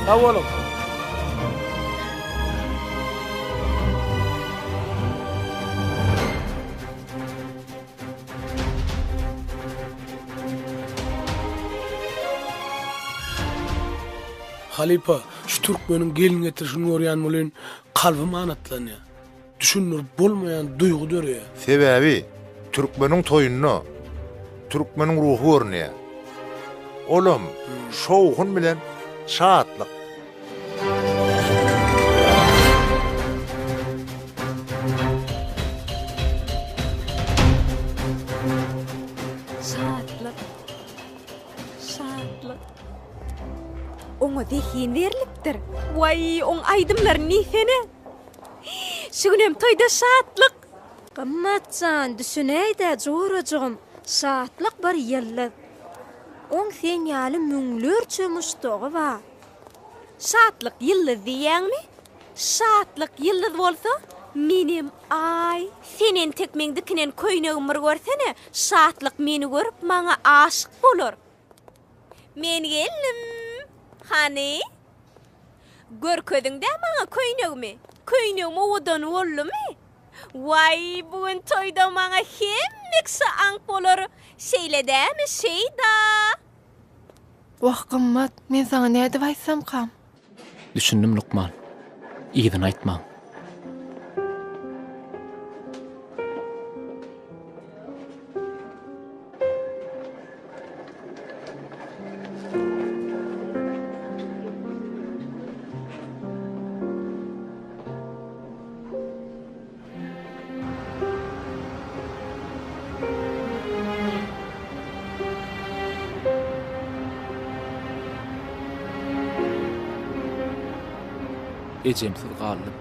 Sağ olun. Halipa, şu Türkmenin gelin getirişini görýän bolan kalbym anatlanýar. Düşünür bolmayan duygu dörüyor. Sebebi Türkmenin toyunu, Türkmenin ruhu görnýär. Olam şowhun bilen şatlyk. Şatlyk. Şatlyk. Oňa dehin berlipdir. Way, oň aýdymlar nisene? Şunem toyda şatlyk. Qymmatjan, düşüneýde jorajygym. Şatlyk bir ýyllyk. Oň sen ýaly müňler çömüşdigi bar. Şatlyk ýyllyk diýäňmi? Şatlyk ýyllyk bolsa, menim ay, senen tekmeňdikinen köýnegim bir görsene, şatlyk meni görüp maňa aşyk bolar. Men geldim. Hani? Görködüňde maňa köýnegimi? Köýnegim owadan boldymy? Way, bugün toyda maňa hemmesi aňk bolar. Şeýledämi Şeýda? Wah gymmat, men sana näde aýtsam kam? Düşündüm Lukman. İýden aýtmaň. Ejemsiz galdym.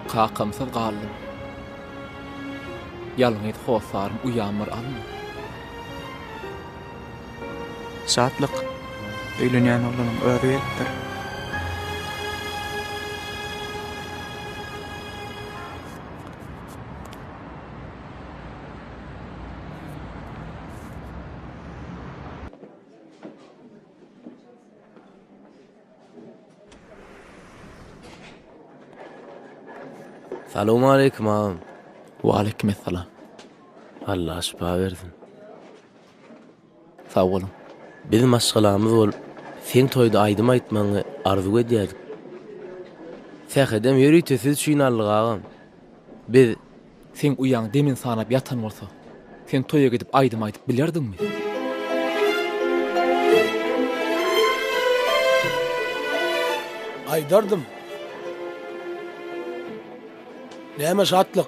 Kakamsyz galdym. Ýalňyz hosarym uýamyr almy? Şatlyk öýlenýän olanyň öýri etdir. Salamu aleykum ağam. Wa aleykumussalam. Allah şifa versin. Sağ olun. Biz maşgalamyz bol, sen toyda aýdym aýtmaňy arzu edýärdik. Sähedem ýöritesiz şuýnallyk ağam. Biz Sen uýan demin sanap ýatan bolsa, sen toýa gidip aýdym aýdyp bilerdiňmi? Aydardım. Näme şatlyk?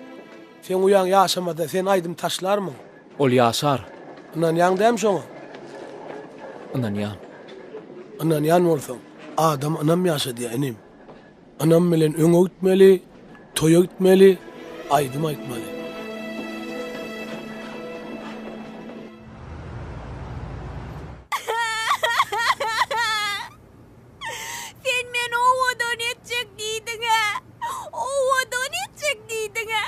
Sen uýan ýaşamada sen aýdym taşlarmyň? Ol ýaşar. Anan ýaň däm şoňa? Anan ýan. Anan ýan bolsaň, adam anam ýaşady enim. Anam bilen öňe gitmeli, toýa gitmeli, aýdym aýtmaly. Sen meni owadan etjek diýdiňe. Owadan etjek diýdiňe.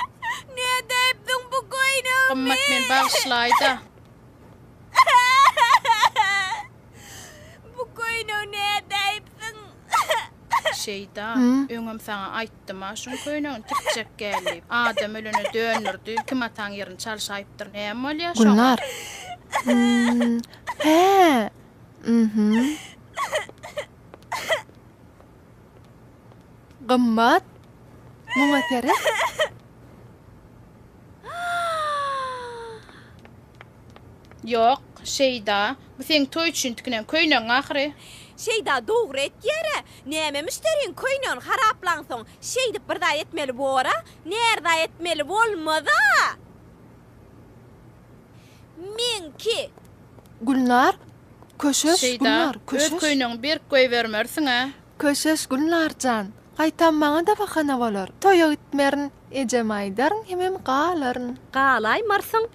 Näde edipdiň bu köýnegimi? Gymmat men bagşlaýda. Bu köýneg näde edipdiň? Şeýda, öňüm sana aýtdym, şuň köýnegini tikjek gelip, adam ölüne dönürdi, kim atan ýerini çalşaýypdyr. Näme bolýar şoň? Gulnar. He. Gymmat. Muňa terek. Ýok, Şeýda, bu sen toý üçin tikinen köýneg ahyry. Şeýda dogry etýär. Näme müşterien köýnegini haraplansoň, şeýdip bir da etmeli bora, nerda etmeli bolmada? Minki. Gulnar. Köşeş Şeýda, Gulnar, öz köşeş. köýnegini berip goý bermersiň ha. Köşeş Gulnarjan. Gaýtan maňa da bahana bolar. Toýa gitmerin, ejem aýdaryn hemem galaryn. Galaýmarsyň.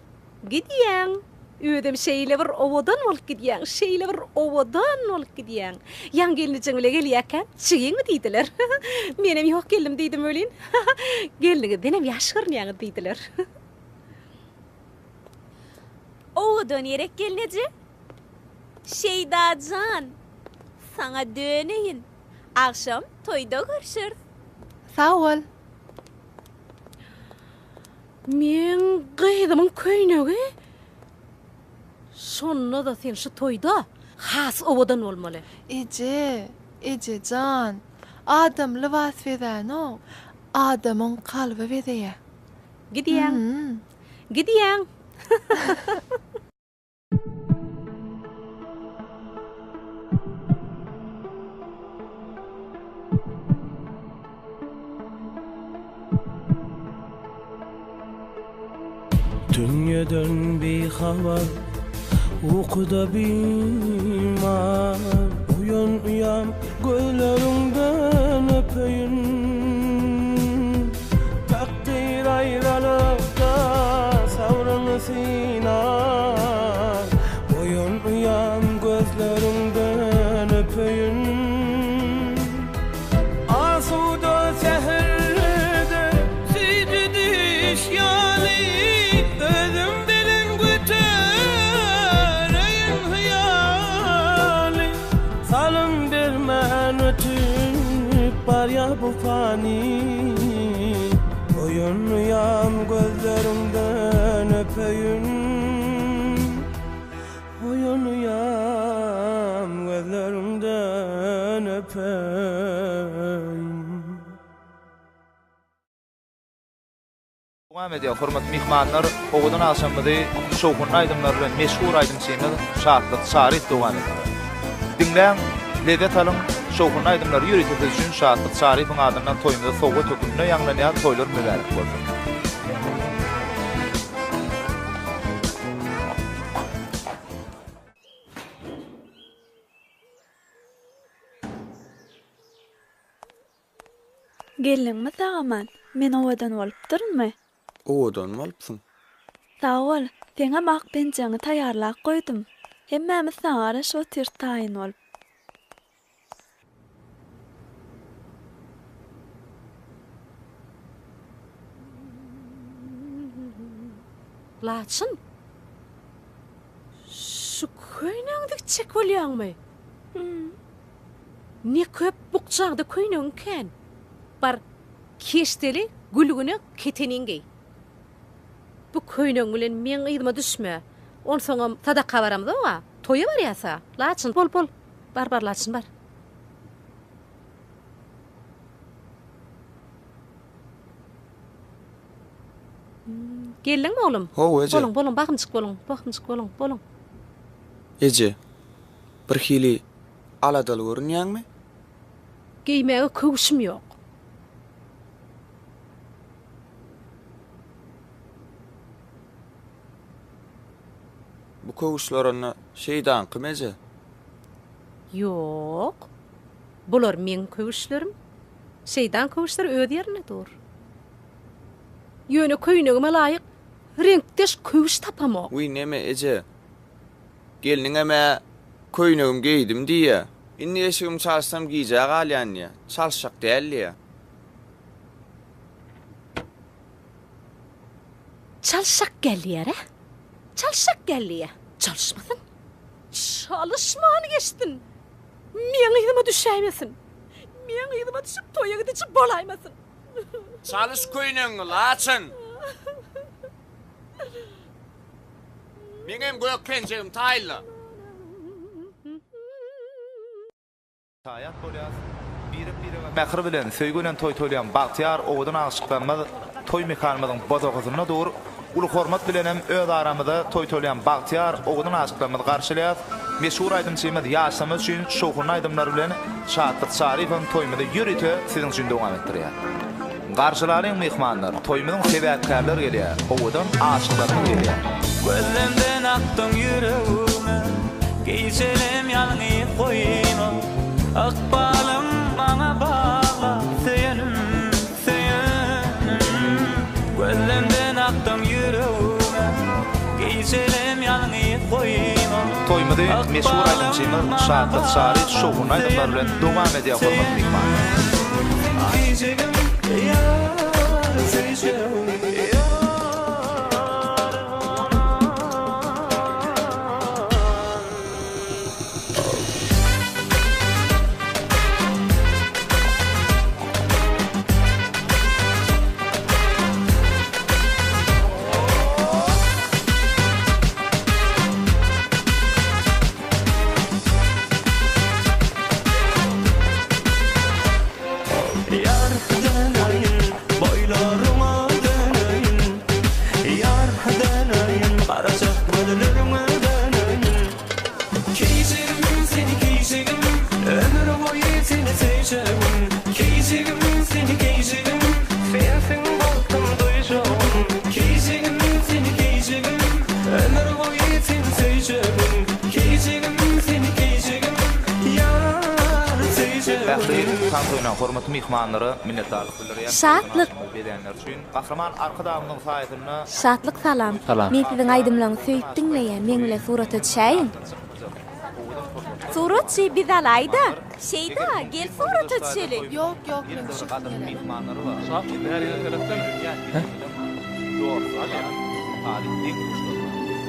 Gidýäň. Ödem şeýle bir owadan bolup gidýäň, şeýle bir owadan bolup gidýäň. Ýan gelnijiň bile gelýärken, çygyňmy diýdiler. Menem ýok geldim diýdim ölin. Gelnigi benem ýaşgyrnýaň diýdiler. Owadan ýerek gelneji? Şeýdajan, sana döneyin. Akşam toyda görüşürüz. Sağ ol. Men gaýdymyň köýnegi. Şonda da sen şu toyda has owadan bolmaly. Ece can. Adam libas verano. Adamın kalbi vereye. Gidiýäň. Gidiýäň. Dünyadan bir haber, uykuda bimar. Uyan gözlerimden öpeyim. Takdir ayrılıp da savrını sinar. Uyan gözlerimden öpeyim. Asuda seherde sicdi işyali. Özüm bilin götüreyim hıyali. Salım vermen ötüp var ya bu fani. Uyan gözlerimden öpeyim. Uyan gözlerimden öpeyim. Devam ediyor. Hormatly mihmanlar, owadan aşamady şowkun aýdymlar bilen meşhur aýdymçyny Şahatlyk Sarif devam ediyor. Dinleň, lezzet alın. Şowkun aýdymlary ýürütmek üçin Şahatlyk Sarifyň adyndan toýmada sowga tökülýän ýanglanýan toýlar mübarek bolsun. Gelinmi sağaman? Men owadan bolupdyrmy? Owadan bolupsyň. Sağ ol. Seňe mak pençeňi taýýarlap goýdum. Hemmämiz saňa şo tir taýyn bolup. Laçın. Şu köýnegdik çek bolýarmy? Ne köp bukçagda köýnegin ken. Bar keşdeli gülgüne keteningey. Bu köýneg bilen men ýygyma düşme. On soňam sadaka baramda wa. Toýa bar ýasa. Laçın bol. Bar laçın bar. Geldiňmi oğlum? Ho, Ece. Bolun, bakymçyk bolun. Ece, bir hili aladal görünýärmi? Giýmege köwüşüm ýok. Bu köwüşlerini şeydan kim Ece? Ýok. Bular men köwüşlerim. Şeydan köwüşler öýde ýerine dur. Ýöne köýnegime laýyk renkdeş köwüş tapamak. Uy neme Ece? Geliniňeme köýnegim giydim diýe. Inni eşigim çalsam giyjek alýan ýa. Çalşak däl ýa. Çalşak gelýär. Çalşak gelýär. Çalışmasın. Çalışmany geçtin. Men ýygyma düşäýmesin. Men ýygyma düşüp toýa gidip bolaýmasyn. Çalış köýnegiňi laçyn. Meňem gök pençegim taýly. Taýat bolýar. Biri mähir bilen söýgü bilen toý toýlayan Bagtyar owadan aşyklanmaz toý mekanymyzyň bozagyzyna dur. Ulu hormat bilen hem öz aramyda toý toýlayan Bagtyar owadan aşyklanmaz garşylaýar. Meşhur aýdymçymyz ýaşamy üçin şowkun aýdymlary bilen Şahatlyk Sarifyň toýmada ýürüte siziň üçin dowam etdirýär. Garşylaryň mehmanlar toýmyň sebäpkärleri gelýär. Owadan aşyklanmaz gelýär. Gözlemden aktın yüreğime, giyselim yalnı koyma. Akbalım bana bağla, seyenim. Gözlemden aktın yüreğime, giyselim yalnı koyma. Toýmady meşhur aýdymçymyz Şahatlyk Sarif şowkun aýdymlary bilen dowam edýär hormatly mehmanlar. Ähli taň toýunyň hormatly mihmanlary minnetdarlyk bildirýär. Şatlyk. Bedenler üçin Gahraman arkadamynyň saýatyna Şatlyk salam. Salam. Men siziň aýdymlaryňy söýüp dinleýän, meň bilen surat ötüşäýin. Surat şey biz alayda. Şeyda, gel surat ötüşelik. Yok, men şu gadyr mihmanlary bar.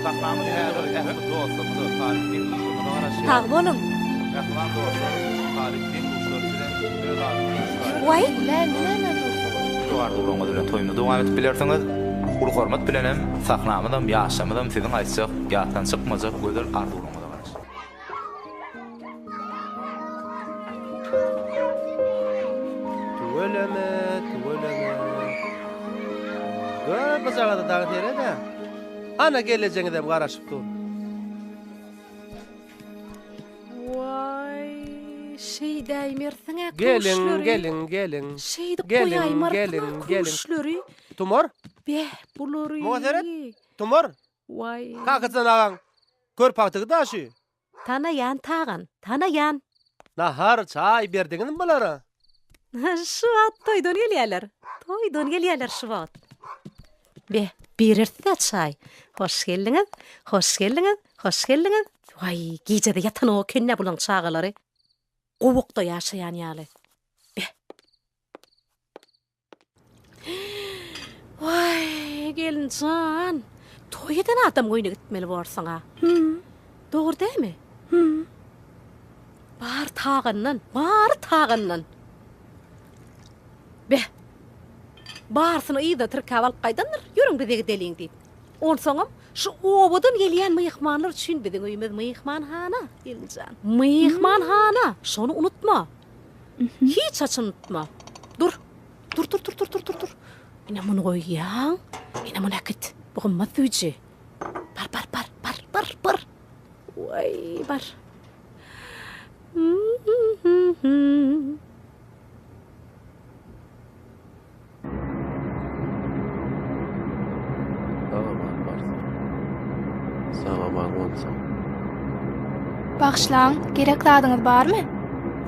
Gahraman ähli dostumyz, tarihden dostumyz garaşy. Tag bolun. Gahraman dostum, tarihden dostumyz bilen öz adyny Vay, Doğar durulma bilen toyumda devam etip bilersiňiz, ulu hormat bilen hem saklamydam, ýaşamadam siziň aýtjak, ýatdan çykmajak gözel arzuwlaryňyza garaşy. Tuveleme. Gör bazarda dağı terede. Ana geleceğini de garaşıp dur. vay. Şeyda aýmersiňe Gelin. Şeyda Gelin, koýaýmar. gelin. Kuruşlary. Tumor? Beh, bulary. Muazeret? Tumor? Vay. Kakıtsın ağan. Kör paktığı da şu. Tanayan tağan, tanayan. Nahar çay berdiğin mi bulara? Şu at toýdan gelýärler şu at. Beh, birerdi çay. Hoş geldiňiz. Vay, gijede yatan o kenne bulan çağalary. Gowukda ýaşaýan ýaly. Beh. Vay, gelincan. Toýdan adam goýna gitmeli bolsaňa. Dogry dämi? Bar tağyndan. Beh. Barsyny ýyda tirkabal gaýdandyr. Ýürüň bize gideliň diýip. Onsoňam şu obadan gelýän myhmanlar üçin biziň öýümiz myhmanhana, gelinjan. Myhmanhana, şonu unutma. Hiç unutma. Dur. Ine muny goýýaň. Ine muny akit. Bugün süýje. Bar. Vay, bar. Bagşlaň, gerek zadyňyz barmy?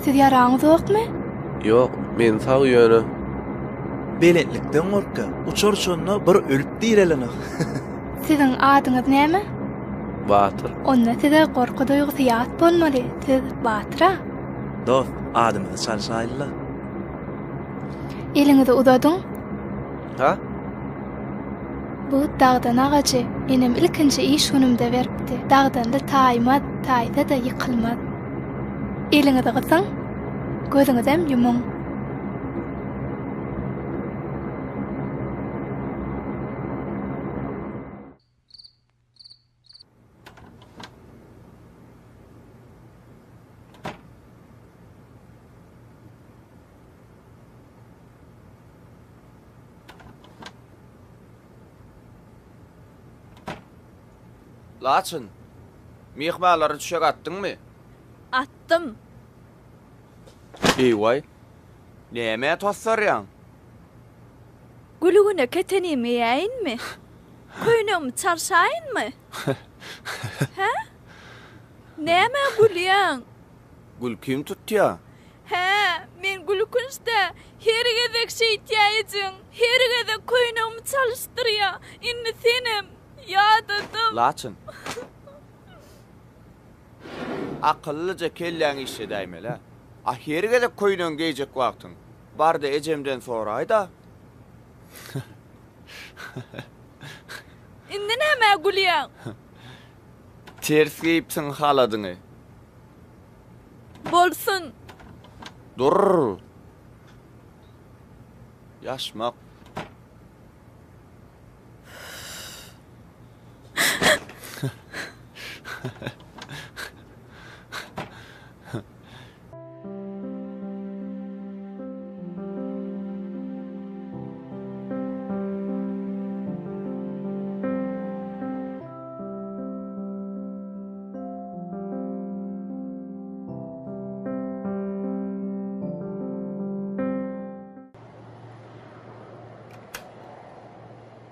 Siz ýaraňyz ýokmy? Yok, men sag ýöne. Beletlikden gorka, uçor-uçorna bir ölüp diýreleni. Siziň adyňyz näme? Batyr. Onda size gorku duýgusy ýat bolmaly. Siz Batyra. Dost, adymyzy çalşaýla. Eliňizi uzadyň. Ha? Bu dağdan ağacı enem ilkinci iş hunumda veripdi. Dağdan da taýmaz, taýda da ýykylmaz. Eliňizi gysyň, gözüňizem yumuň. Laçın, mihmalary düşek atdyňmy? Attım. Eýway. Näme tossarýaň? Gülügüne ketenimi ýaýynmy? Köýnüm çarşaýynmy? Ha? Näme gülýäň? Gül kim tutýar? Ha, men gülkünçde hergedek şeýtýaýjyň, hergedek köýnüm çalşdyrýar. Inni senem ýadadım. Laçın. Akıllıca kelläň işe däýmeli. Ahirgede köýnüň geýjek wagtyň. Barda ejemden soraýda. Indi näme gülýäň? Ters giyipsin haladyňy. Bolsun. Dur. Yaşmak.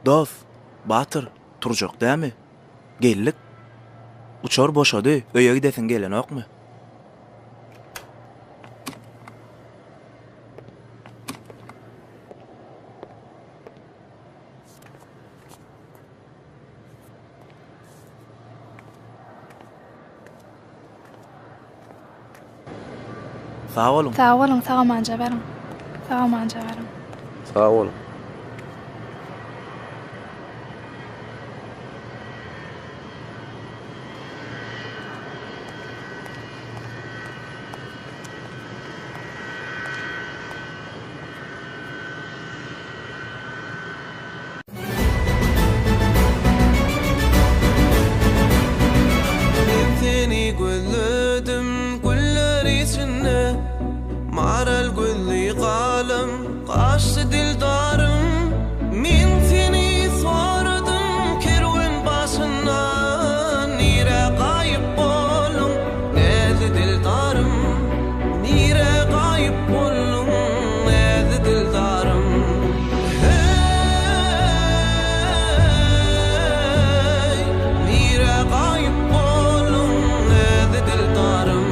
Dost, Batyr, turjak dämi? Gellik. Uçar boşady, öýe gidesin gelen okmy? Sağ olun. Sağ olun, sağa manca verin. Sağa manca verin. Sağ olun. Seni gözledim güller içinde Maral gülli kalım kaçtı dildarım Min seni sordum kervan başına Nire kayıp bolum neydi dildarım Nire kayıp bolum neydi dildarım Hey Nire kayıp bolum neydi dildarım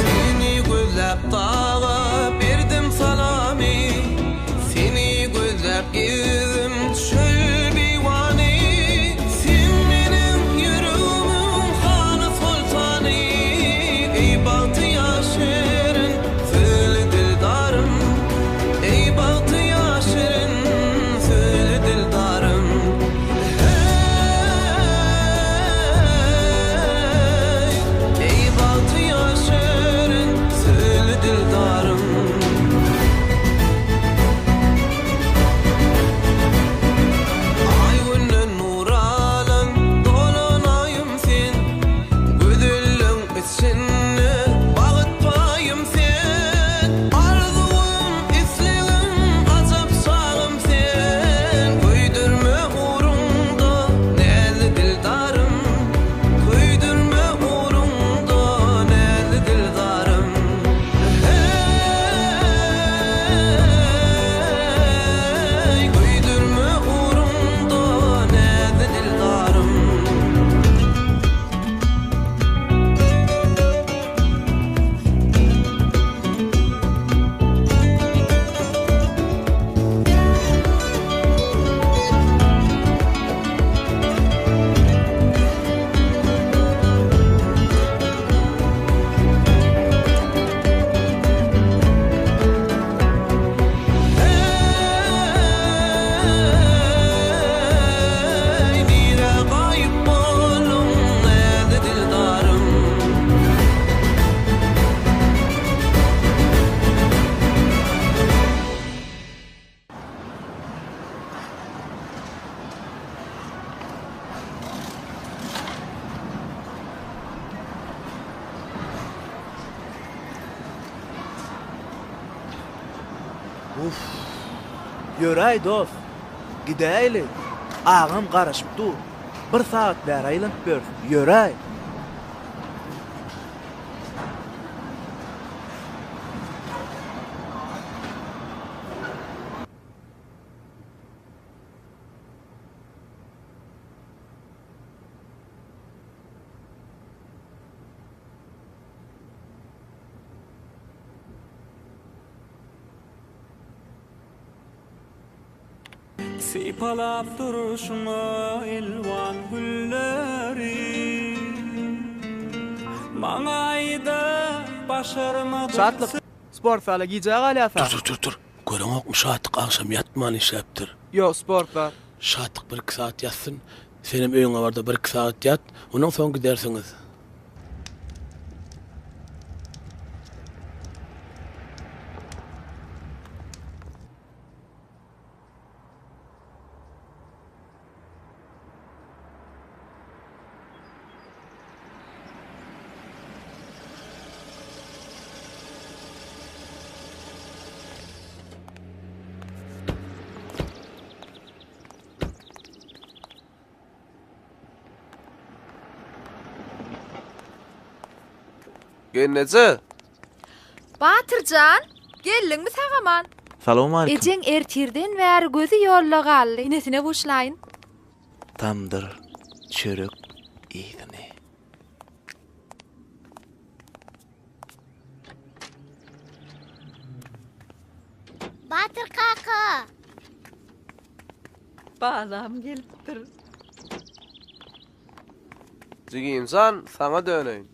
Seni gözlep dağa berdim salami Seni gözlep gezdim çöl bivani Sen menin yüreğimin hanı sultanı Ey bahtiyar şirin söyle dildarım Ey bahtiyar şirin söyle dildarım Ey bahtiyar şirin söyle dildarım Ay günden nur alan dolanayım sen Güdüllüm içinde bağıtmayım sen Arzuum isligim azap sağım sen Köydürme uğrunda neyli dildarım Köydürme uğrunda neyli dildarım Hey Köydürme uğrunda neyli dildarım Hey nire kayıp bolum neydi dildarım Uf. Yöray dost. Gideyli. Ağam qarışıpdı. Bir saat bäri aýlanıp ber. Yöray. Sipalap duruşma elvan gülleri Maňaýda başarmadyk Şatlyk. Sport sala giyjek alýasa. Dur. Göreňok şatyk akşam yatman işäpdir. Yo sport var. Şatyk 1-2 saat yatsın. Senem öýüňe barda 1-2 saat yat. Ondan soň gidersiňiz. Gennece. Batyrjan, gelliňmi sagaman? Salam aleykum. Ejeň ertirden bäri gözü ýolda galdy. Inesine boşlaýyn. Tamdır. Çörek iyidini. Batır kaka. Balam gelipdir. Jigi insan sana döneyin.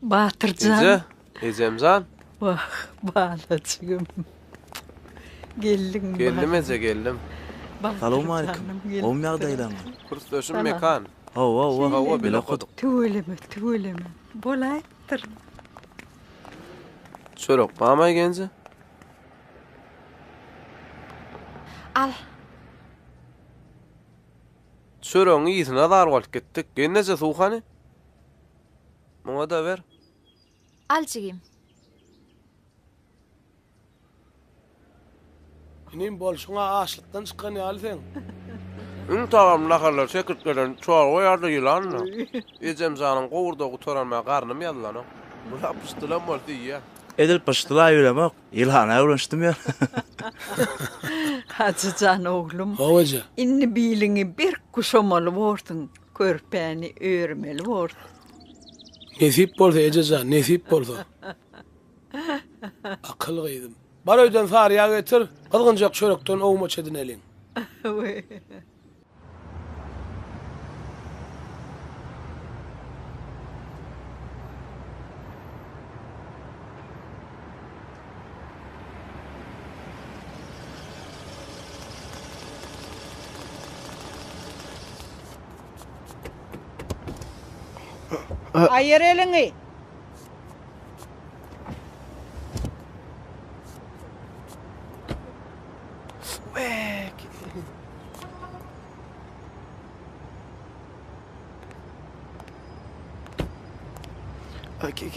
Batırcan. Ecemzan. Vah, balacığım. Geldim. Geldim Ece geldim. Salam aleyküm. Oğum ýagdaýlaryň. Kurs döşüm mekan. Hawa bile koduk. Tüweleme. Bolaytır. Çörek mamay genzi. Al. Çöreğin iyisine dar kalıp gittik. Gennece suğani. Bana da ver. Al çigim. Inim bol şuna aşlıktan çıkan ýaly sen. Tamam nakarlar çekirtkeden çoğal koyardı yılanla. Ecemzanın kovurda kuturanmaya karnım yallanı. Bu yapıştılan var diye. Edil pıştıla ýölemek. Ýylhana öwrenşdim ýa. Hacıcan oğlum. Hoca. Inni bilingi bir kuşamalı bordun. Körpäni örmeli bordun. Nesip bolsa Ececan, nesip bolsa. Akıl gıydım. Bar öýden sarıya getir, kızgınjak çörekden owma çedin elin. Ayır elini.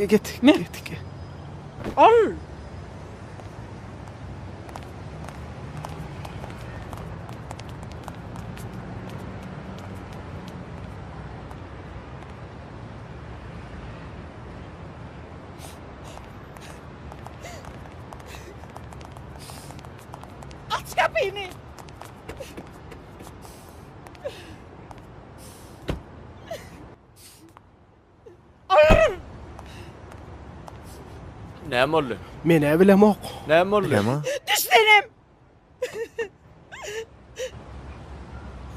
Git. Al. Aç kapıyı. Ayır. Näme boldy? Mene bilemok. Näme boldy? Düşlerim.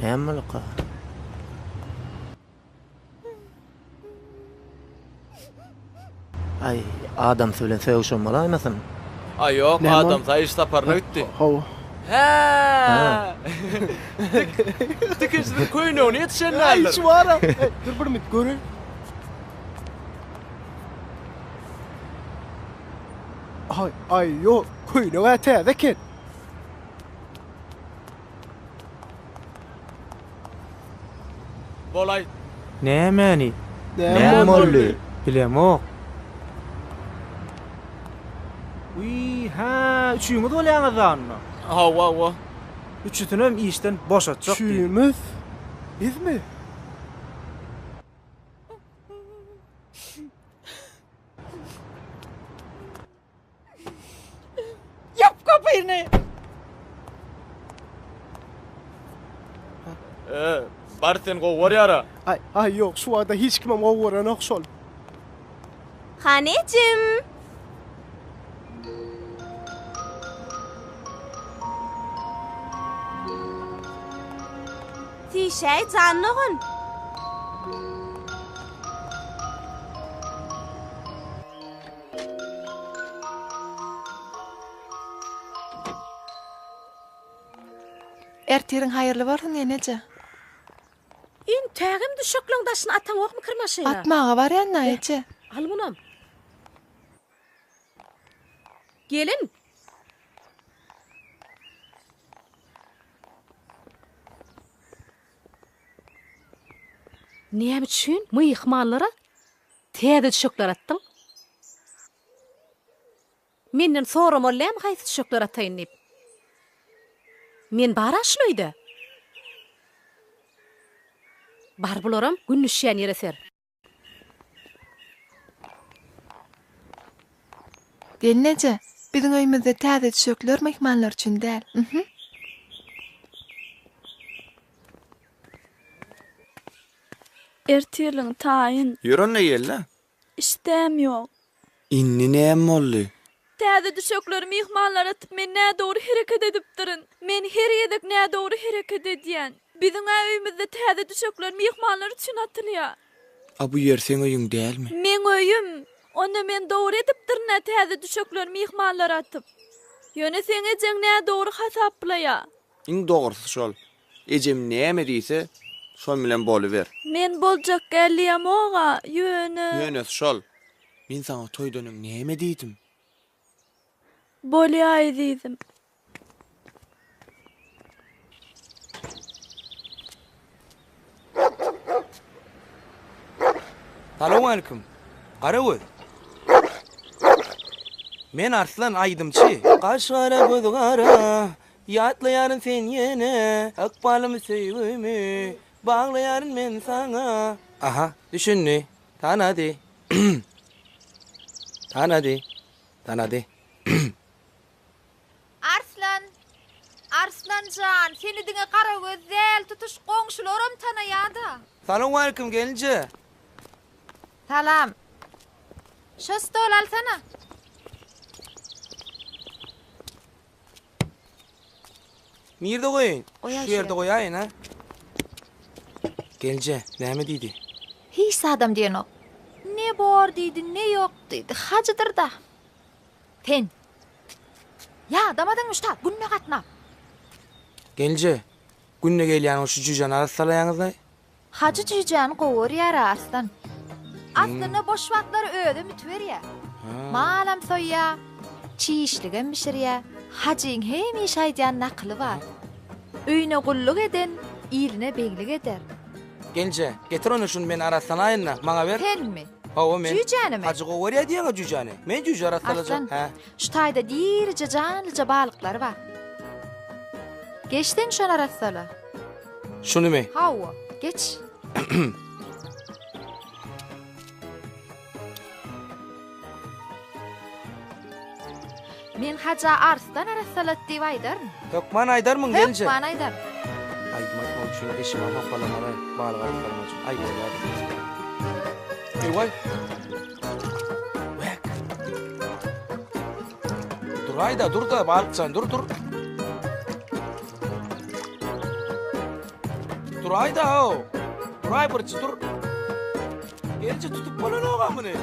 Näme boldy? Ay, adam söýlen söýüşmalaýmasyn. Ay yok, adam sayış taparna gitti. Ha. Tıkışdı koyunu onu yetişenler. Ay şu ara. Dur bir mit görün. Ay yok. Koyunu ete dekin. Bolay. Nämäni? Näme boldy? Bilemok. Uy, ha, üçüňiz bolýaňyzdanmy? Hawa. Üçütünüm işden boşatjak. Üçümiz? Biz mi? Yap kapıyını. Bar sen gowar ýara. Ay yok, şu anda hiç kimem gowuran oksol. Hanecim. Tişey canlığın. Ertirin hayırlı barın yenece. İn tägim düşöklüňdaşyn ataň okmy kirmaşyna. Atmağa var ýanna ece. Al bunam. Gelin. Näme üçin myhmanlara täze düşökler atdyň? Menden soramollam haýsy düşökler ataýyn diýip. Men baraşlydy. Bar bularam günnüşýän ýere ser. Gelnece, biziň öýümizde täze düşökler mehmanlar üçin däl. Ertirliň taýyn. Ýörenle gelle. İstem ýok. Inni näme boldy? Täze düşökler mehmanlar atyp men nä dogry hereket edipdirin. Men her ýerdek nä dogry hereket edýän. Bizim evimizde täze düşekler mihmanlar üçün atılýar. A bu yer seň öýüň dälmi? Men öýüm. Onu men dogry edipdir nä täze düşekler mihmanlar atyp. Ýöne seň ejeň nä dogry hasaplayar. İň dogrusu şol. Ejem näme diýse, şol bilen boluber. Men boljak gelýär oga, ýöne. Ýöne şol. Men sana toýdan näme diýdim? Bolýar diýdim. Salamu aleyküm. Qara göz. Men Arslan Aydymçy. Qaş qara göz qara. Ýatlaýaryn sen ýene. Akbalymy söýgümi. Baglaýaryn men sana. Aha, düşünni. Tanady. Tanady. Arslanjan, seni diňe qara göz del tutuş goňşularam tanaýada. Salamu aleyküm gelince. Salam. Şu stol alsana. Nerede koyun? Oya Şu yerde koyayın ha. Gelince, näme diýdi? Hiç adam diýen ok. Ne bor diýdi, ne yok diýdi. Hacıdır da. Ten. Ya damadan usta, günne gatnap. Gelince, günne gelýän o şu jüjan arasalaýaňyzda. Hacı jüjan gowur ýara arslan. Aslında boş vaktları ödüm ütüverýär. Malam soýýa, çiýişligen bişirýär. Hacyň hemiş aýdýan nakly bar. Öýüne gulluk eden, iline beglik eder. Gelince, getir onu şunu men arasalaýyn, maňa ber. Tenmi? Hawa men. Jüjany mi? Hacı gowur ýa jüjany. Men jüj arasalajak. Ha. Şu taýda dirje janlyja balyklar bar. Geçden şon arasala. Şunu me? Hawa, geç. Men Haja Arslan arasalat diýip aýdarmyn. Hökman aýdarmyň gelince. Hökman aýdar. Aýdym aýtmak üçin eşime hopalamara balyk arasalamak üçin aýdyp ýadyk. Eýway. Wek. Dur aýda, dur da balykçan, dur. Dur aýda ho. Dur aý birçi dur. Gelince tutup bolan ogamyny.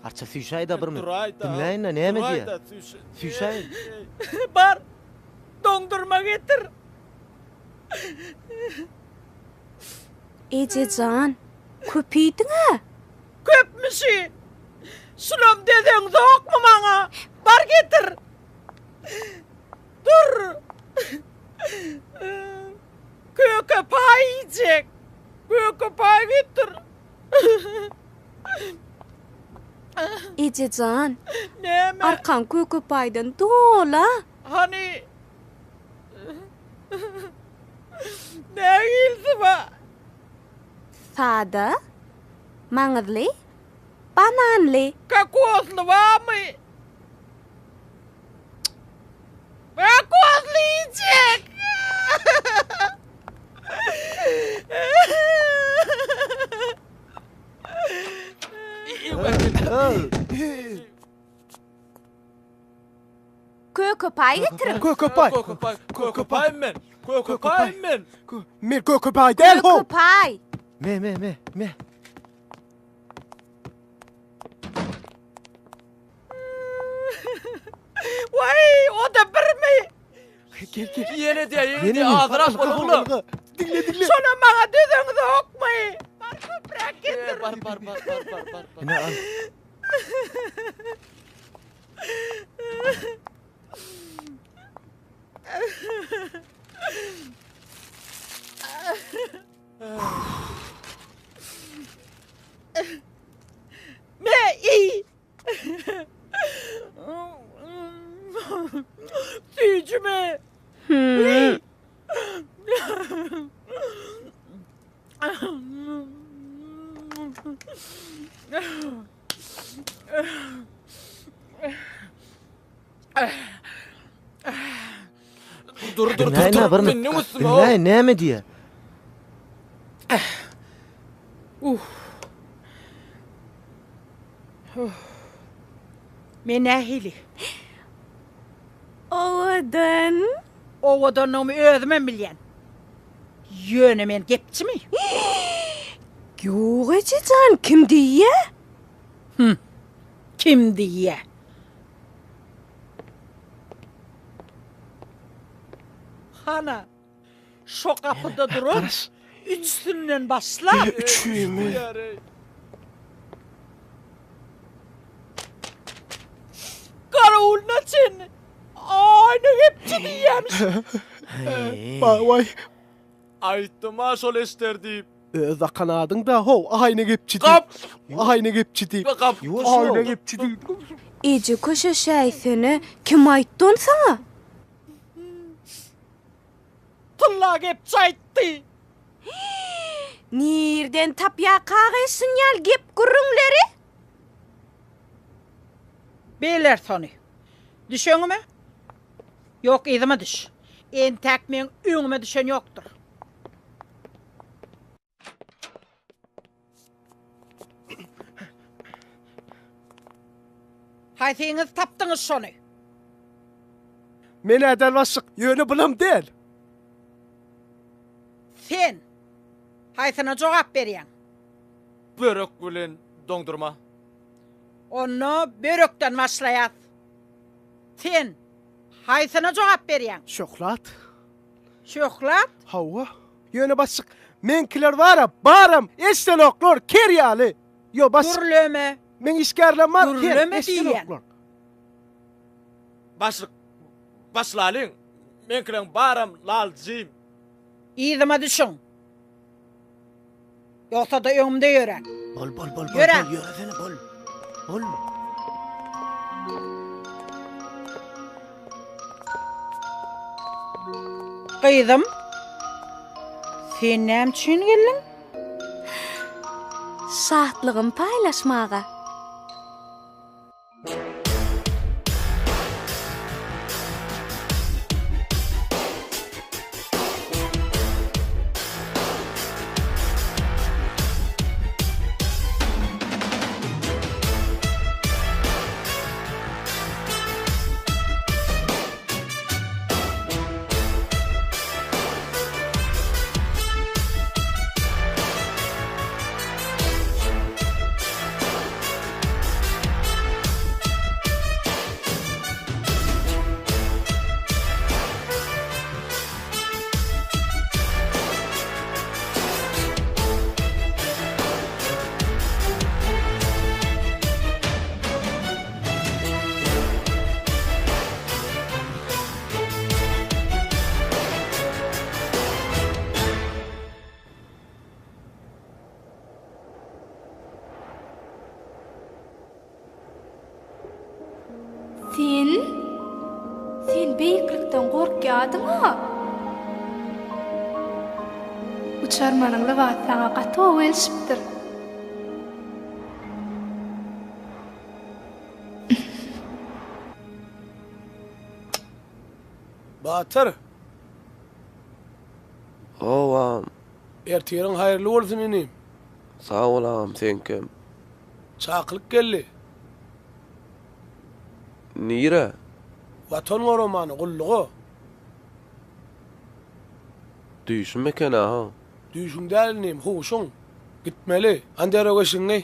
Arça süýşäý da birmi? Dinläýin, näme diýär? Süýşäý. Bar. Dondurma getir. Ejejan, köpýdiňe? Köpmüşi. Şulam dedeň zokmu maňa? Bar getir. Dur. Köke pay yiyecek. Köke pay getir. Ejejan, Näme? arkan köke paýdan dola. Hani ne gildi ba? Sada, maňyzly, bananly. Kakosly bamy? Kakosly yiyecek. Köke pay getirin. Köke pay. Köke pay men. Köke pay men. Mir köke pay del ho. Köke pay. Me. Vay, o da bir mi? Gel. Yene diýär, azyrak boluglar. Dinle. Şona maňa dedeň zokmy? Bar köprek getir. Bar. Ne al? Me iyi. Süýjüme. Dur. Näme diýär? Men ähili. Owadan. Owadan onu özümem bilyen. Yöne men gepçi mi? Yok Ececan, kim diye? Kim diye? Hana, şu kapıda durup, üçsünden başla. Üçüyü mü? Karavuluna seni. Aynı hepsi diyemiş. Vay. Aytıma sol esterdi. Öz akanadın da ho aynı gepçi Kap. Aynı gepçi değil. Kap. Aynı gepçi değil. Ece koşa seni kim ayttın sana? Tılla hepsi aytti. Nereden tapya kağı sinyal gep gurunları? Beyler sonu. Düşüyor mu? Yok izime düş. En tekmeyin önüme düşen yoktur. Haytiniz taptınız sonu. Men edel vasık yönü bulam değil. Sen haytına cevap veriyen. Börek bilen dondurma. Onu börükten başlayat. Sen haytına cevap veriyen. Şoklat. Şoklat? Hava. Yönü basık. Menkiler vara baram esten oklar keryali. Yo basık. Gürleme. Men iskerlem var. Gürleme diyen. Başlalın. Men kilen baram lalcim. İzime düşün. Yoksa da önümde yören. Bol. Yören. Yöresene bol. Bol. Kıydım. Sen ne için geldin? Şahtlığım paylaşmağa. Sen beyiklikten korkuyordun ha? Uçarmanın lavatsana qatı o elşiptir. Batır. Ovam. Ertiyerin hayırlı olsun inim. Sağ ol ağam sen kim? Çakılık geldi. Nire? Vatan romanı kulluğu. Düşünmeken ha. Düşün değilim, huşun. Gitmeli. Andere koşun ne?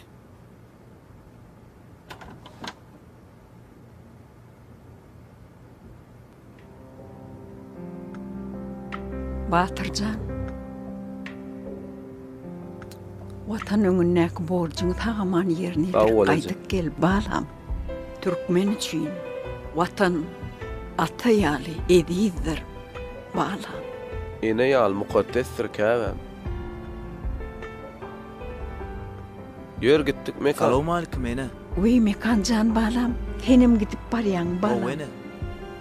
Batırcan. Vatan önündeki borcunu tağaman yerine kaydık gel balam. Türkmen için vatan atayalı ediyizdir balam. Ine yal mukaddestir kâvem. Yer gittik mekan. Salamu aleyküm ene. Uy mekan can balam. Henim gidip baryan balam. O ene.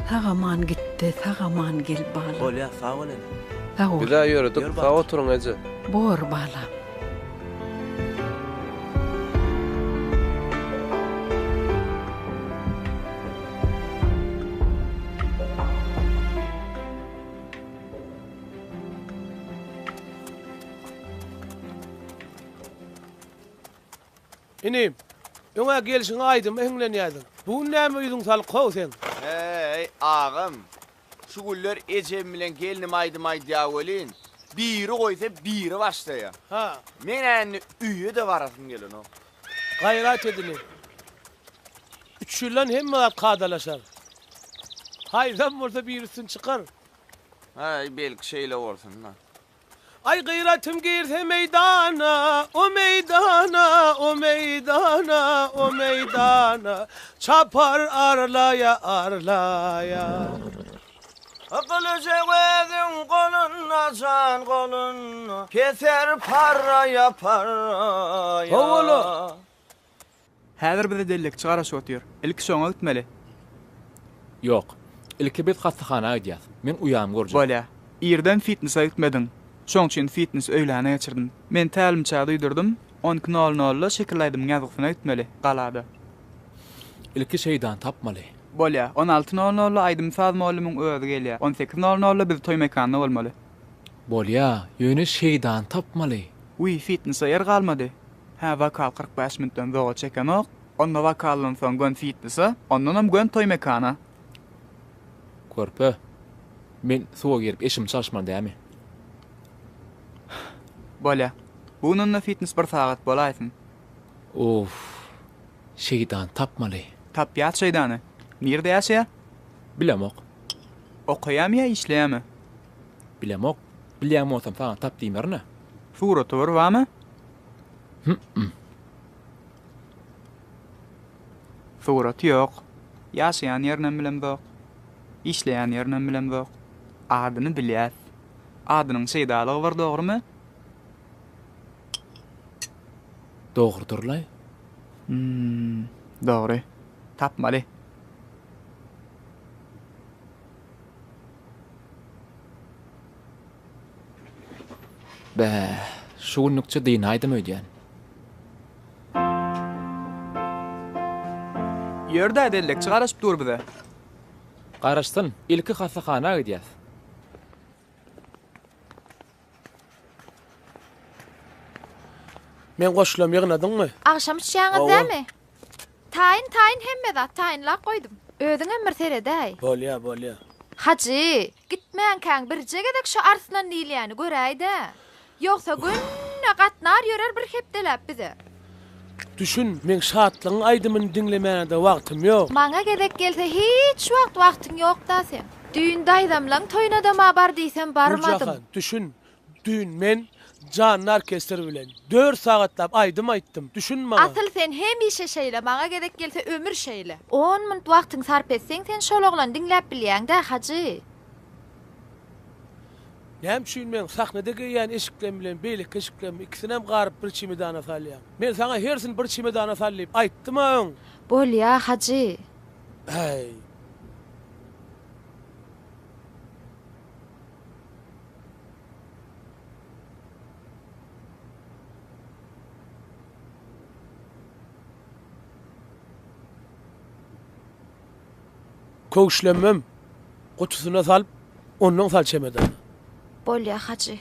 Tağaman gitti, tağaman gel balam. Ol ya sağ ol ene. Sağ ol. Bir daha yürüdük, sağ oturun acı. Bor balam. İnim. Öňe gelişiň aýdym eňlenýärdiň. Bu näme ýüzüň salyp gowy sen? Hey ağam. Şu güller ejem bilen gelinim aýdym aýdýawelin. Biri goýsa biri başlaýar. Ha. Men äni üýe de barasym gelen o. Gaýrat edilin. Üçülen hemme kadalaşar. Haydan bolsa birisin çıkar. Hay belki şeyle bolsun ha. Ay gayratım girse meydana, o meydana, o meydana, o meydana. Çapar arlaya arlaya. Akıllıca vedin kolunna can kolunna, keser paraya paraya. Oğlu. Häzir bize dellik çygarasy ötýär. Ilki şoňa gitmeli. Yok. İlki biz hastahanaga gidýäs. Men uýam görjek. Bolýa. Ýerden fitnessa gitmedin. Şoň üçin fitness öýläne geçirdim. Men tälimçä duýdurdum. 12:00 şekillädim ýazygyna gitmeli. Galada. İlki şeydan tapmaly. Bolýa. 16:00 aýdym Saz muallimyň öýüne gelýär. 18:00 biz toý mekanyna bolmaly. Bolýa, ýöne şeydan tapmaly. Uy, fitnessa yer galmady. Ha, vakal 45 minutdan zoğa çekenok. Onda vakaldan soň gön fitnessa, ondan gön toý mekana. Körpü. Men suwa gerip eşim çalışman diými? Bolýa. Bununla fitness bir sagat bolaýsyn. Of. Şeydan tapmaly. Tap ýat şeydany. Nerede ýaşaýar? Bilemok. Okuýam ýa işleýärmi? Bilemok. Bilýän bolsam sana tap diýmärne. Suraty bar barmy? Suraty ýok. Ýaşaýan ýernem bilen bok. İşleýän ýernem bilen bok. Adyny bilýär. Adynyň şeýdalygy bar, dogrymy? Dogrydyr-la. Dogry. Tapmaly. Bä, şu günlükçe diýin aýdym öýdýän. Ýerde dellik çygaryp dur bize. Garaşsyn, ilki hastahanaga gidýäs. Men goşulam ýygnadyňmy? Akşam içýäňiz dämi? Taýyn hemme zat taýynlap goýdum. Özüňe merseredäý. Bolýa, bolýa. Haji, gitmeýän käň birje gedek şu arslan diýilýäni göräýdi. Ýoksa günne gatnar ýörer bir hepdelap bize. Düşün, men şatlygyň aýdymyny dinlemäne wagtym ýok. Maňa gedek gelse hiç wagtyň ýok da sen. Düýünde aýdamlaň toýuna da ma bar diýsem barmadym. Düşün, düýün men Can orkestr bilen 4 sagatlap aýdym aýtdym. Düşün maňa. Asyl sen hemişe şeýle, maňa gedek gelse ömür şeýle. 10 minut wagtyň sarp etseň sen şol oglan dinläp bilýäň-de haji. Näme üçin men sahnada geýän eşiklen bilen beýlik eşiklen ikisinem garyp bir çimedana salýam. Men sana hersin bir çimedana salyp aýtdym. Bolýa haji. Hey. Köşlemem. Kutusuna salyp ondan sal çemedana. Bolýa haji.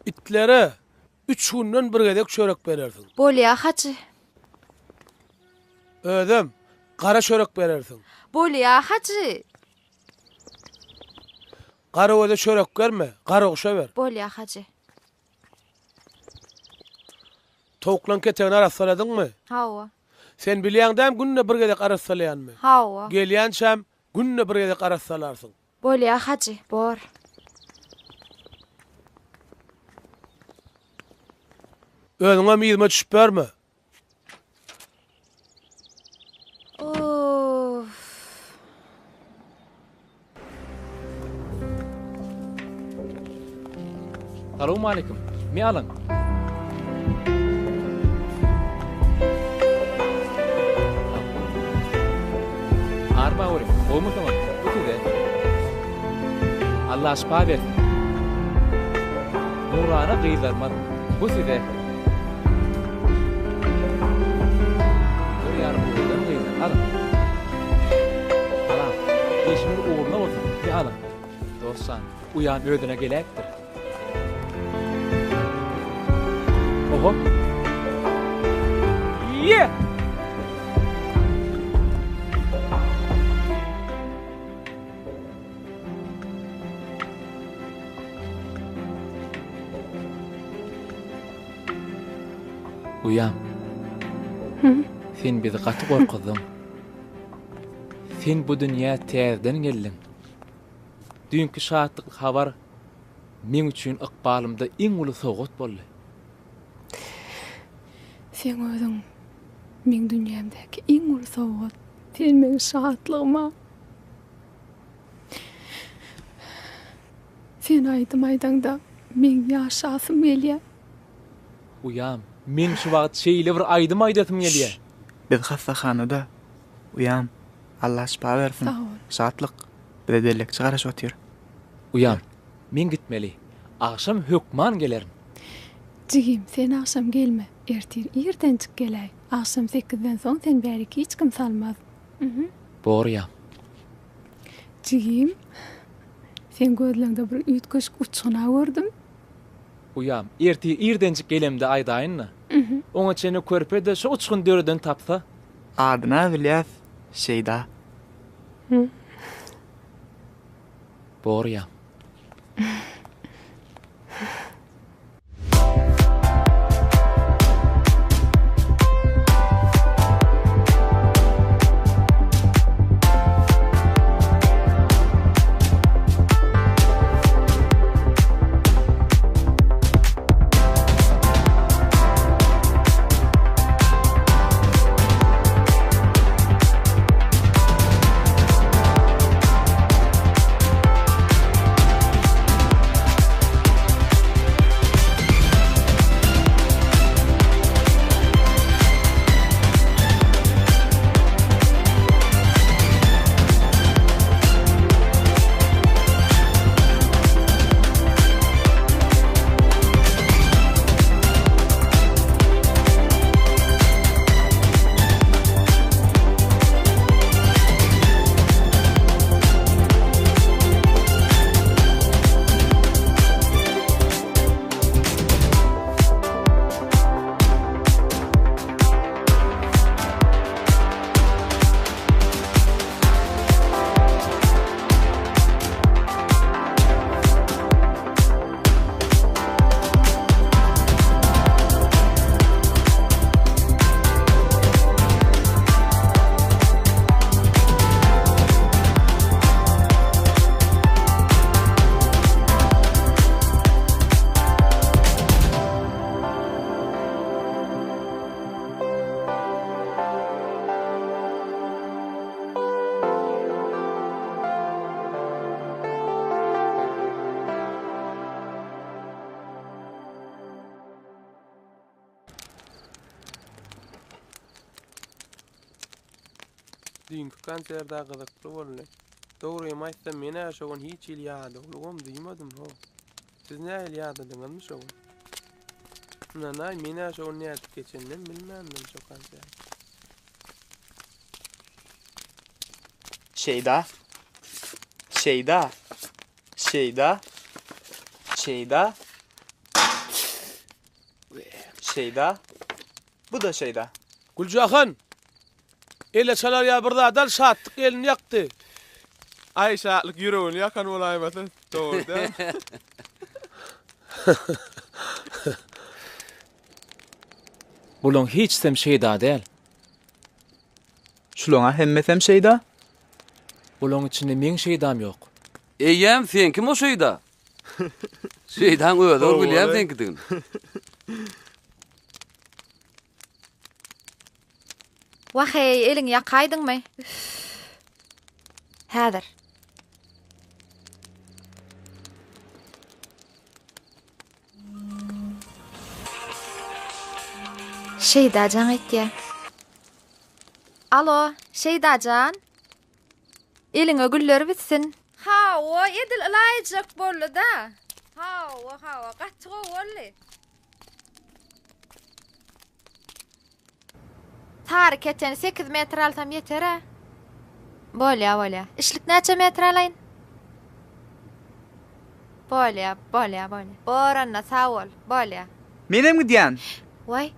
İtlere 3 günden bir gedek çörek berersin. Bolýa haji. Ödüm, qara çörek berersin. Bolýa haji. Qara öde çörek berme, qara uşa ber. Bolýa haji. Toklan ketegen arasaladyňmy? Hawa. Sen bilýäňdäm günne bir gedek arasalýanmy? Hawa. Gelýänçäm günne bir gedek arasalarsın. Bolýa haji, bor. Özüňe miýime düşüp berme. Of. Assalamu alaykum. Me alın. Arba orim. Olmu tamam. Bu de. Allah şifa versin. Nurana gıylarman. Bu de. Dur yarım buradan gıylar. Alın. Alın. İşimi uğruna olsun. Bir alın. Dostsan, uyan ödüne gelekdir. Oho. Yeah! Uyan. Sen bizi gaty gorkudun. Sen bu dünya täzeden geldin. Dünkü şahatlyk habar men üçin ykbalymda iň uly sogat boldy. Sen özüň men dünyamdaki iň uly sogat. Sen meniň şahatlygyma. Sen aýdym-aýdanda men ýaşasym gelýär. Uyan, men şu wagt şeýle bir aýdym-aýdatym gelýär. Biz hastahanada uyan. Allah şifa bersin. Şatlyk bedellik çygaryş otyr. Uyan, men gitmeli. Akşam hökman gelerim. Jigim, sen akşam gelme. Ertir ýerden çık gelay. Akşam 8-den soň sen bärik hiç kim salmaz. Borýa. Jigim, sen gözleňde bir üýtgeç uçgyna gördüm. Uyan, ertir ýerden çık gelemde aýdaýynna. Oňa çene körpede şu uçgyn dörden tapsa. Adyna bilyas, Şeyda. Borýa. Dünkü konserde gyzykly boldy. Dogrymy aýtsam men şoň hiç ýyl ýadygym duýmadym ho. Siz näil ýadydyňyzmy şoň? Nanay men şoň nädip geçenden bilmändim şo konsert. Şeyda. Şeyda. Şeyda. Şeyda. Şeyda. Bu da Şeyda. Gülcahan. Ele çalar ya burada dal şatlık elini yaktı. Ay şatlık yüreğini yakan olaymasın. Doğru da. Bulun hiç sem Şeyda değil. Şulaňa hemmesem Şeyda? Bulun içinde men Şeydam yok. Eýem sen kim o Şeyda? Şeydan öýde bilýär senkidiň. Wahey, eliň ýakaýdyňmy? Häzir. Şeydajan aýtdy. Alo, Şeydajan. Eliňe güller bitsin. Ha, o edil ilayjak boldy da. Ha, gaçyg boldy. Tar keçen 8 metr alsam yeter ha. Bolya. İşlik näçe metr alaýyn? Bolya. Boranna sağ ol. Bolya. Menem gidýän. Vay.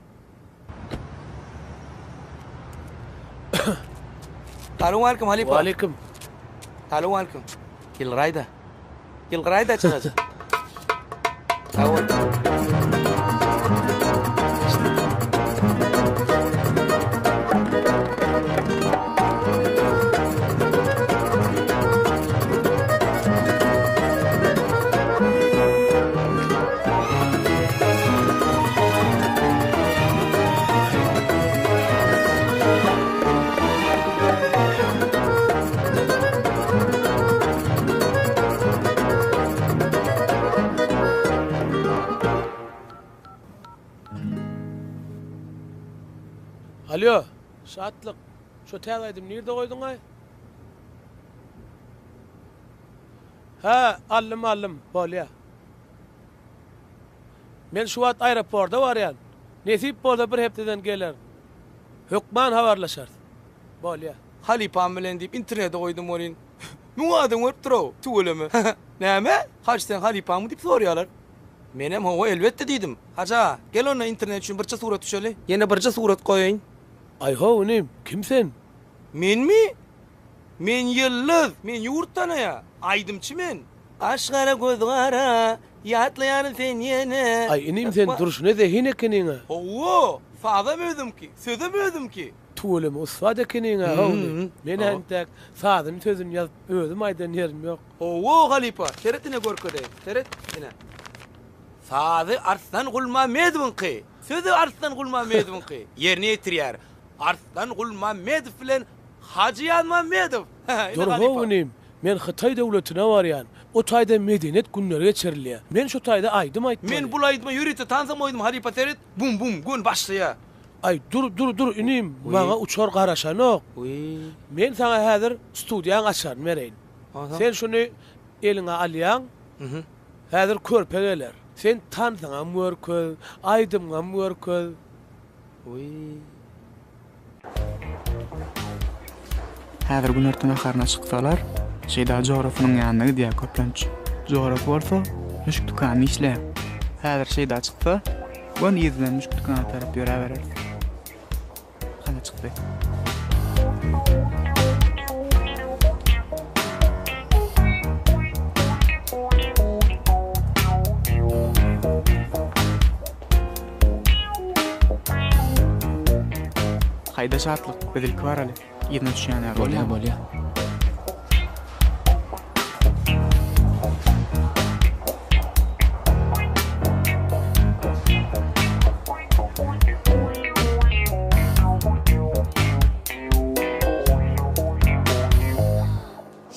Assalamu alaykum Halipa. Wa alaykum. Assalamu alaykum. Gilrayda çıkacak. Sağ ol. Alo, saatlik. Şu täzeydim nerede koydun ay? Ha, aldım, bolya. Men şu wagt aeroportda barýan. Nesip bolsa bir hepdeden geler. Hukman habarlaşar. Bolya. Halipam bilen dip internete koydum orin. Nuň adym öpdiro, tuweleme. Näme? Haçtan Halipam dip sorýarlar. Menem howa elbetde diýdim. Haça, gel ona internet üçin birçe surat düşeli. Ýene birçe surat koýaýyn. Ay ho, nim, kimsen? Men mi? Men Yıldız, men yurtdan ya. Aydımçı men. Aşkara göz gara, yatlayan sen yene. Ay inim sen duruşuna zehin ekenine. Owo, fazla mödüm ki, sözüm mödüm ki. Tuğulum usfad ekenine. Men entek sazın sözün yazıp özüm aydan yerim yok. Owo Halipa, teretine gorkode. Teret ine. Sazı arslan gulma medvin ki. Sözü arslan gulma medvin ki. Yerine yetirýär. Arslan gulma medv bilen Hacı Yanma medv. Dur hovunim. Men Xitay döwletine barýan. O taýda medenet günleri geçirilýär. Men şu taýda aýdym aýtmaly. Men bul aýdma ýürüte tansam oýdum Halipa teret. Bum bum gün başlaýar. Ay dur inim. Maňa uçar garaşanok. Men sana häzir studiýaň açar mereýin. Sen şunu eliňe alýan. Häzir körpe geler. Sen tansaňa mörköz, aýdymga mörköz. Häzir gün ertene harna çyksalar, şeýda jografynyň ýanyna gidýär köplenç. Jograf bolsa, müşk dukany işläp. Häzir şeýda çyksa, gün ýyzdan müşk dukana tarap ýöreberer. Hana çykdy. Hayda şartlyk, bedelki bar ali. Ýerine düşýän ýer. Bolya.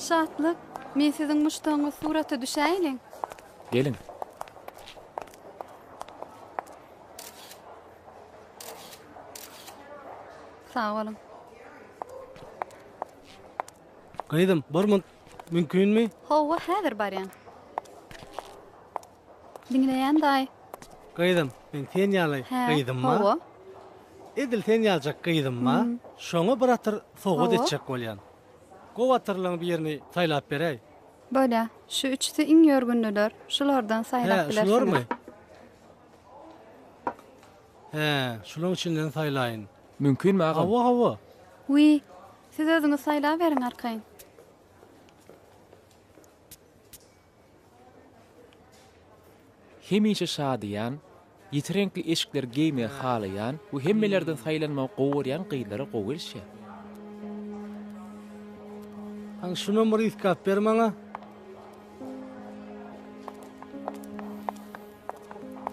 Şatlyk, men siziň muştaňyz surata düşäýin. Gelin. Sağ olun. Gaýdym, barman mümkinmi? Howa häzir barýan. Dinleýän daý. Gaýdym, men sen ýaly gaýdymma. Howa. Edil sen ýaljak gaýdymma. Şoňa bir atyr sowa etjek bolýan. Gow atyrlaryň birini saýlap berey. Bolýa, şu üçsi iň ýörgündiler. Şulardan saýlap bilersiň. Şularmy? Şularyň içinden saýlaýyn. Mümkinmi agam? Hawa. Wi, siz özüňiz saýlap beriň arkaýyn. Hemişe şadyyan, ýitirenkli eşikler geýme halayan, bu hemmelerden saýlanma gowuryan gyýlary gowulşy. Haň şunu bir iskap ber maňa.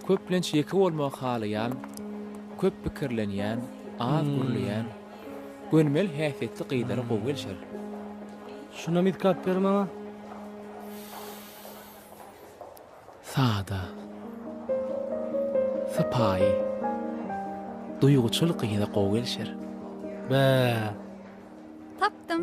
Köplenç ýeki bolmak halayan, köp pikirlenýän, az gurlayan, gönmel häsiýetli gyýlary gowulşy. Şuna iskap ber maňa. Sada. Sapay. Duýguçylyk gyýda gowulşy. Be. Tapdym.